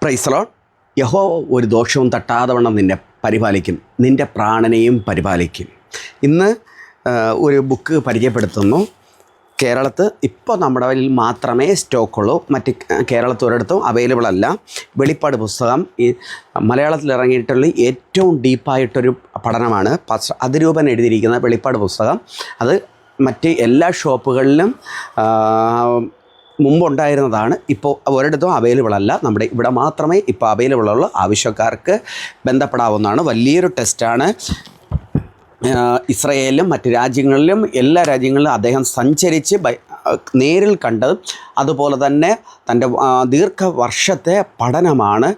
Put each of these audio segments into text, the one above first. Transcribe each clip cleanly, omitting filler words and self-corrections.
Praise the Lord. യഹോവ ഒരു ദോഷവും തട്ടാതവണ്ണം നിന്നെ പരിപാലിക്കും, നിൻ്റെ പ്രാണനെയും പരിപാലിക്കും. ഇന്ന് ഒരു ബുക്ക് പരിചയപ്പെടുത്തുന്നു. കേരളത്തിൽ ഇപ്പോൾ നമ്മുടെ കയ്യിൽ മാത്രമേ സ്റ്റോക്കുള്ളൂ, മറ്റ് കേരളത്തിൽ ഒരിടത്തും അവൈലബിൾ അല്ല. വെളിപ്പാട് പുസ്തകം ഈ മലയാളത്തിൽ ഇറങ്ങിയിട്ടുള്ള ഏറ്റവും ഡീപ്പായിട്ടൊരു പഠനമാണ് അതിരൂപൻ എഴുതിയിരിക്കുന്ന വെളിപ്പാട് പുസ്തകം. അത് മറ്റ് എല്ലാ ഷോപ്പുകളിലും മുമ്പുണ്ടായിരുന്നതാണ്. ഇപ്പോൾ ഒരിടത്തും അവൈലബിൾ അല്ല. നമ്മുടെ ഇവിടെ മാത്രമേ ഇപ്പോൾ അവൈലബിൾ ഉള്ളൂ. ആവശ്യക്കാർക്ക് ബന്ധപ്പെടാവുന്നതാണ്. വലിയൊരു ടെസ്റ്റാണ്. ഇസ്രയേലിലും മറ്റ് രാജ്യങ്ങളിലും എല്ലാ രാജ്യങ്ങളിലും അദ്ദേഹം സഞ്ചരിച്ച് നേരിൽ കണ്ടതും അതുപോലെ തന്നെ തൻ്റെ ദീർഘവർഷത്തെ പഠനമാണ്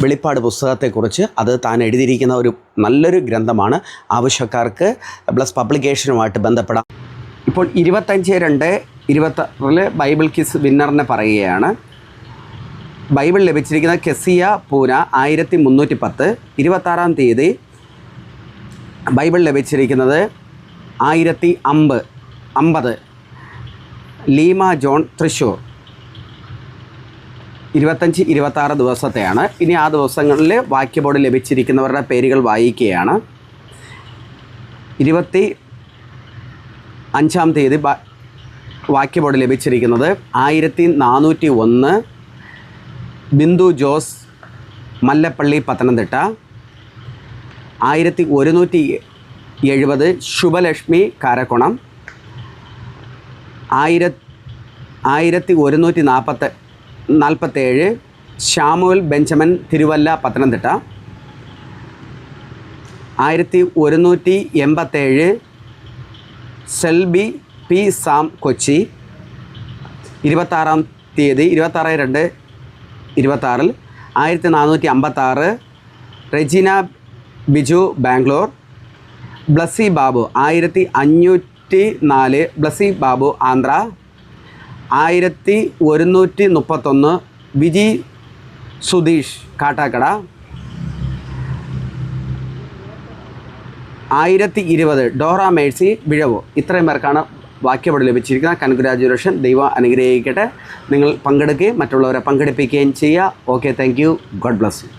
വെളിപ്പാട് പുസ്തകത്തെക്കുറിച്ച്. അത് താൻ എഴുതിയിരിക്കുന്ന ഒരു നല്ലൊരു ഗ്രന്ഥമാണ്. ആവശ്യക്കാർക്ക് ബ്ലസ് പബ്ലിക്കേഷനുമായിട്ട് ബന്ധപ്പെടാം. ഇപ്പോൾ 25/2/26 ബൈബിൾ ക്വിസ് വിന്നറിനെ പറയുകയാണ്. ബൈബിൾ ലഭിച്ചിരിക്കുന്ന കെസിയ പൂന 1310. 26-ാം തീയതി ബൈബിൾ ലഭിച്ചിരിക്കുന്നത് 1050 ലീമ ജോൺ തൃശ്ശൂർ. 25-26 ദിവസത്തെയാണ്. ഇനി ആ ദിവസങ്ങളിൽ വാക്യബോർഡ് ലഭിച്ചിരിക്കുന്നവരുടെ പേരുകൾ വായിക്കുകയാണ്. 25-ാം തീയതി വാക്യബോർഡ് ലഭിച്ചിരിക്കുന്നത് 1401 ബിന്ദു ജോസ് മല്ലപ്പള്ളി പത്തനംതിട്ട. 1170 ശുഭലക്ഷ്മി കാരക്കുണം. 1147 ശാമുവൽ ബെഞ്ചമിൻ തിരുവല്ല പത്തനംതിട്ട. 1187 സെൽബി പി സാം കൊച്ചി. 26-ാം തീയതി 26/2/26 1456 റെജിന ബിജു ബാംഗ്ലൂർ. ബ്ലസ്സി ബാബു 1504 ബ്ലസ്സി ബാബു ആന്ധ്ര. 1131 വിജി സുധീഷ് കാട്ടാക്കട. 1020 ഡോറ മേഴ്സി വിഴവോ. ഇത്രയും പേർക്കാണ് വാക്യബോർഡ് ലഭിച്ചിരിക്കുന്നത്. കൺഗ്രാജുലേഷൻ. ദൈവം അനുഗ്രഹിക്കട്ടെ. നിങ്ങൾ പങ്കെടുക്കുകയും മറ്റുള്ളവരെ പങ്കെടുപ്പിക്കുകയും ചെയ്യുക. Okay, thank you. God bless you.